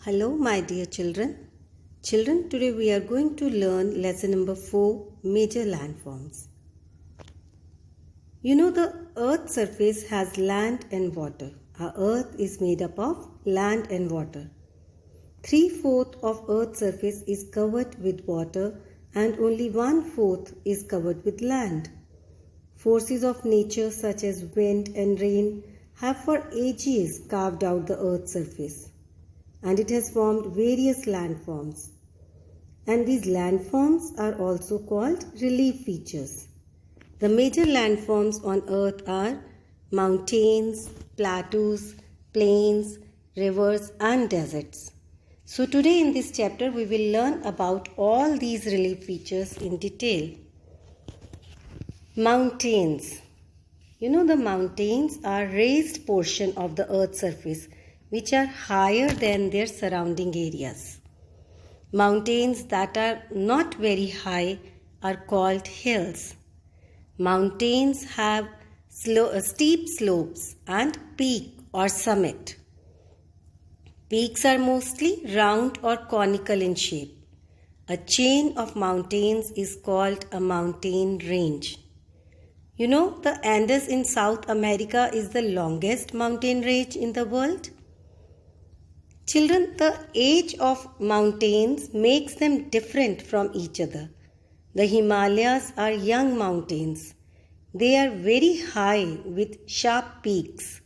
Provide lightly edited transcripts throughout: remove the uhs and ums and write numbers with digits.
Hello, my dear children. Children, today we are going to learn lesson number 4, major landforms. You know the earth's surface has land and water. Our earth is made up of land and water. 3/4 of earth's surface is covered with water and only 1/4 is covered with land. Forces of nature such as wind and rain have for ages carved out the earth's surface, and it has formed various landforms. And these landforms are also called relief features. The major landforms on earth are mountains, plateaus, plains, rivers and deserts. So today in this chapter we will learn about all these relief features in detail. Mountains. You know the mountains are raised portion of the earth's surface which are higher than their surrounding areas. Mountains that are not very high are called hills. Mountains have steep slopes and peak or summit. Peaks are mostly round or conical in shape. A chain of mountains is called a mountain range. You know the Andes in South America is the longest mountain range in the world. Children, the age of mountains makes them different from each other. The Himalayas are young mountains. They are very high with sharp peaks.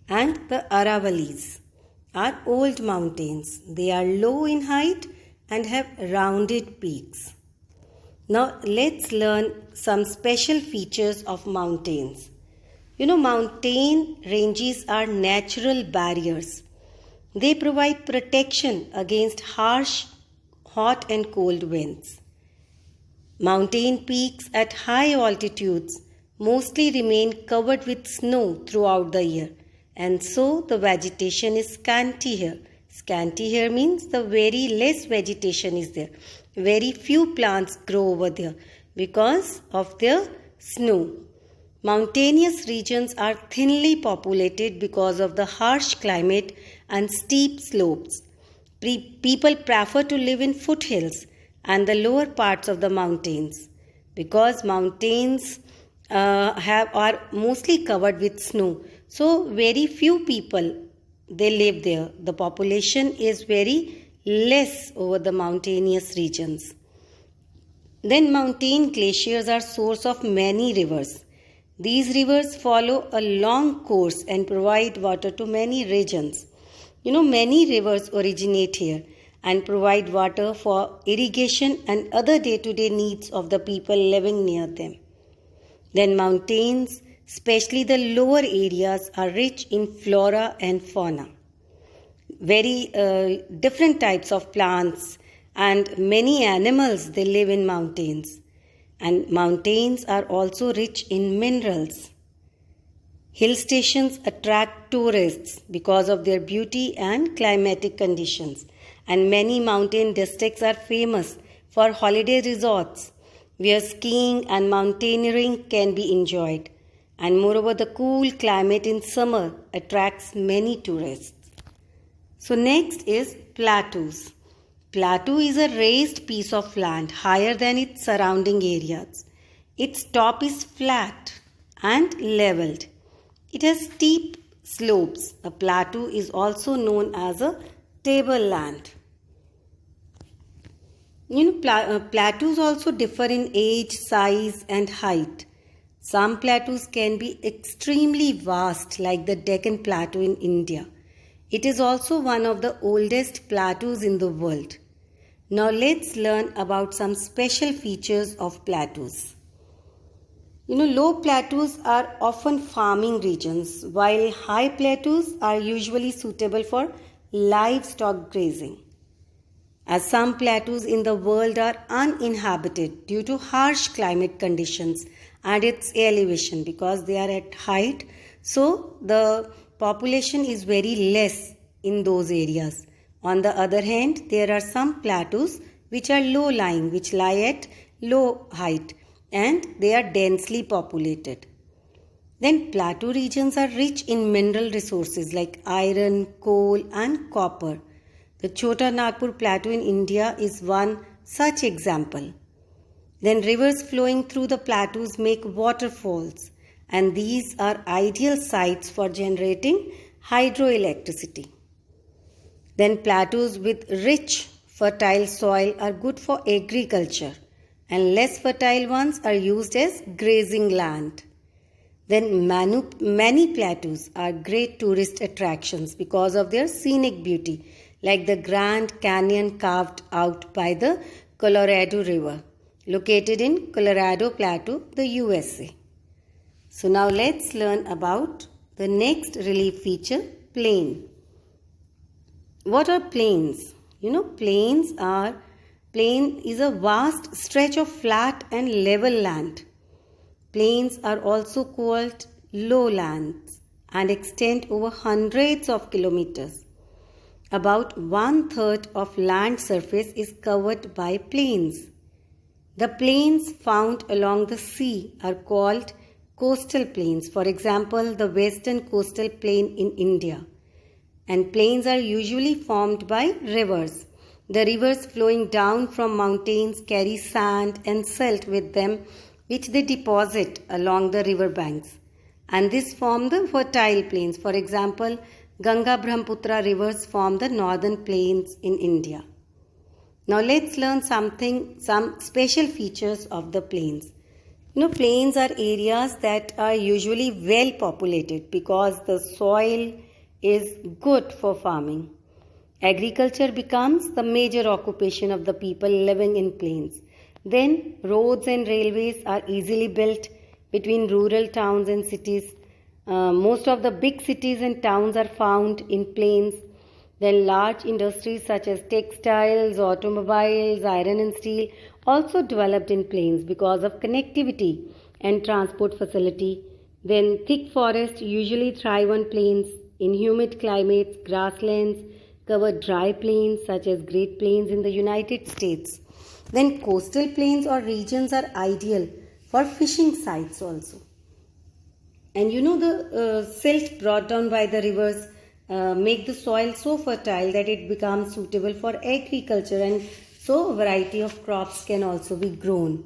And the Aravallis are old mountains. They are low in height and have rounded peaks. Now let's learn some special features of mountains. You know, mountain ranges are natural barriers. They provide protection against harsh, hot and cold winds. Mountain peaks at high altitudes mostly remain covered with snow throughout the year, and so the vegetation is scanty here. Scanty here means the very less vegetation is there. Very few plants grow over there because of the snow. Mountainous regions are thinly populated because of the harsh climate and steep slopes. People prefer to live in foothills and the lower parts of the mountains because mountains are mostly covered with snow. So very few people they live there. The population is very less over the mountainous regions. Then mountain glaciers are source of many rivers. These rivers follow a long course and provide water to many regions. You know, many rivers originate here and provide water for irrigation and other day-to-day needs of the people living near them. Then mountains, especially the lower areas, are rich in flora and fauna. Very different types of plants and many animals they live in mountains. And mountains are also rich in minerals. Hill stations attract tourists because of their beauty and climatic conditions. And many mountain districts are famous for holiday resorts where skiing and mountaineering can be enjoyed. And moreover, the cool climate in summer attracts many tourists. So next is plateaus. Plateau is a raised piece of land higher than its surrounding areas. Its top is flat and leveled. It has steep slopes. A plateau is also known as a tableland. You know, plateaus also differ in age, size and height. Some plateaus can be extremely vast, like the Deccan Plateau in India. It is also one of the oldest plateaus in the world. Now let's learn about some special features of plateaus. You know, low plateaus are often farming regions, while high plateaus are usually suitable for livestock grazing. As some plateaus in the world are uninhabited due to harsh climate conditions and its elevation because they are at height, so the population is very less in those areas. On the other hand, there are some plateaus which are low-lying, which lie at low height, and they are densely populated. Then plateau regions are rich in mineral resources like iron, coal and copper. The Chota Nagpur Plateau in India is one such example. Then rivers flowing through the plateaus make waterfalls, and these are ideal sites for generating hydroelectricity. Then plateaus with rich, fertile soil are good for agriculture, and less fertile ones are used as grazing land. Then many plateaus are great tourist attractions because of their scenic beauty, like the Grand Canyon carved out by the Colorado River, located in Colorado Plateau, the USA. So now let's learn about the next relief feature, plain. What are plains? Plain is a vast stretch of flat and level land. Plains are also called lowlands and extend over hundreds of kilometers. About 1/3 of land surface is covered by plains. The plains found along the sea are called coastal plains. For example, the western coastal plain in India. And plains are usually formed by rivers. The rivers flowing down from mountains carry sand and silt with them, which they deposit along the river banks. And this form the fertile plains. For example, Ganga Brahmaputra rivers form the northern plains in India. Now let's learn some special features of the plains. Plains are areas that are usually well populated because the soil is good for farming. Agriculture becomes the major occupation of the people living in plains. Then roads and railways are easily built between rural towns and cities. Most of the big cities and towns are found in plains. Then large industries such as textiles, automobiles, iron and steel also developed in plains because of connectivity and transport facility. Then thick forests usually thrive on plains. In humid climates, grasslands cover dry plains such as Great Plains in the United States. Then coastal plains or regions are ideal for fishing sites also. And the silt brought down by the rivers make the soil so fertile that it becomes suitable for agriculture, and so a variety of crops can also be grown.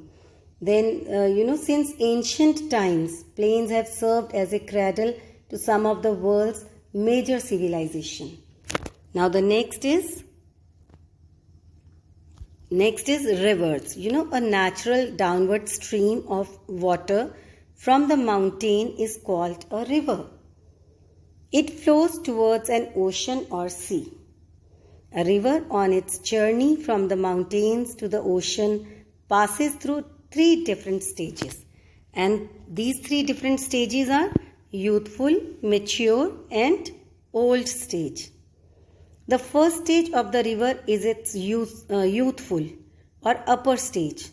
Then, since ancient times, plains have served as a cradle to some of the world's major civilization. Now the next is rivers. A natural downward stream of water from the mountain is called a river. It flows towards an ocean or sea. A river on its journey from the mountains to the ocean passes through 3 different stages. And these 3 different stages are youthful, mature and old stage. The first stage of the river is its youthful or upper stage.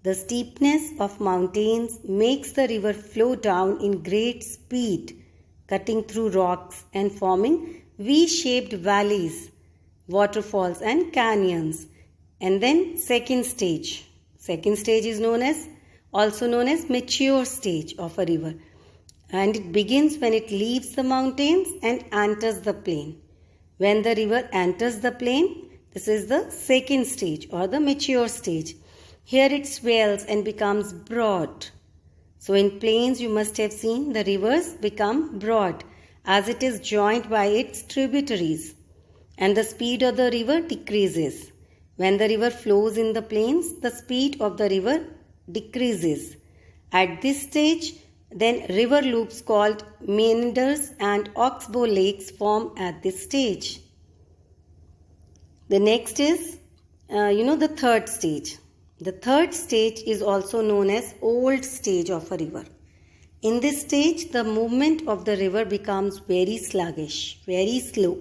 The steepness of mountains makes the river flow down in great speed, cutting through rocks and forming V-shaped valleys, waterfalls and canyons. And then second stage is also known as mature stage of a river. And it begins when it leaves the mountains and enters the plain. When the river enters the plain, this is the second stage or the mature stage. Here it swells and becomes broad. So in plains you must have seen the rivers become broad as it is joined by its tributaries, and the speed of the river decreases. When the river flows in the plains, the speed of the river decreases. At this stage, then river loops called meanders and oxbow lakes form at this stage. The next is, the third stage. The third stage is also known as old stage of a river. In this stage, the movement of the river becomes very sluggish, very slow,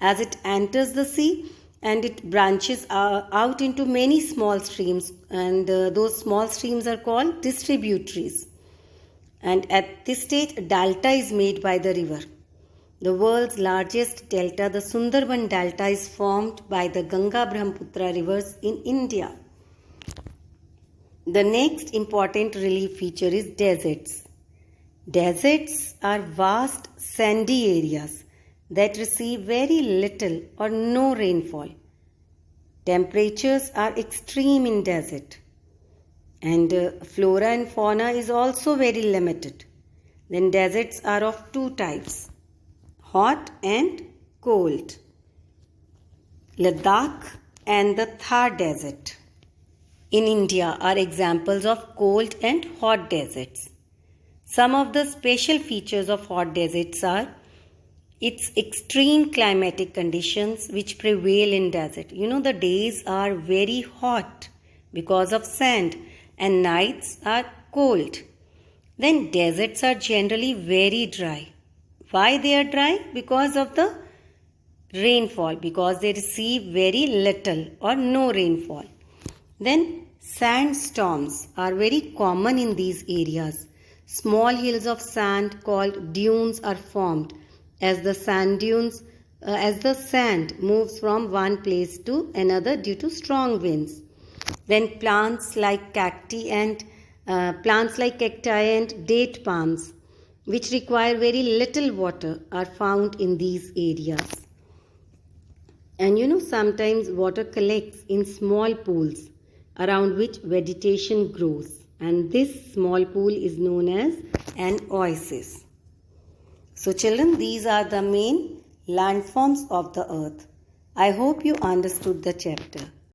as it enters the sea and it branches out into many small streams, and those small streams are called distributaries. And at this stage, a delta is made by the river. The world's largest delta, the Sundarban Delta, is formed by the Ganga Brahmaputra rivers in India. The next important relief feature is deserts. Deserts are vast sandy areas that receive very little or no rainfall. Temperatures are extreme in desert, and flora and fauna is also very limited. Then deserts are of two types, hot and cold. Ladakh and the Thar Desert in India are examples of cold and hot deserts. Some of the special features of hot deserts are its extreme climatic conditions which prevail in desert. The days are very hot because of sand and nights are cold. Then deserts are generally very dry. Why they are dry? Because of the rainfall, because they receive very little or no rainfall. Then sandstorms are very common in these areas. Small hills of sand called dunes are formed as the sand moves from one place to another due to strong winds. Then plants like cacti and date palms, which require very little water, are found in these areas. And sometimes water collects in small pools around which vegetation grows, and this small pool is known as an oasis. So children, these are the main landforms of the earth. I hope you understood the chapter.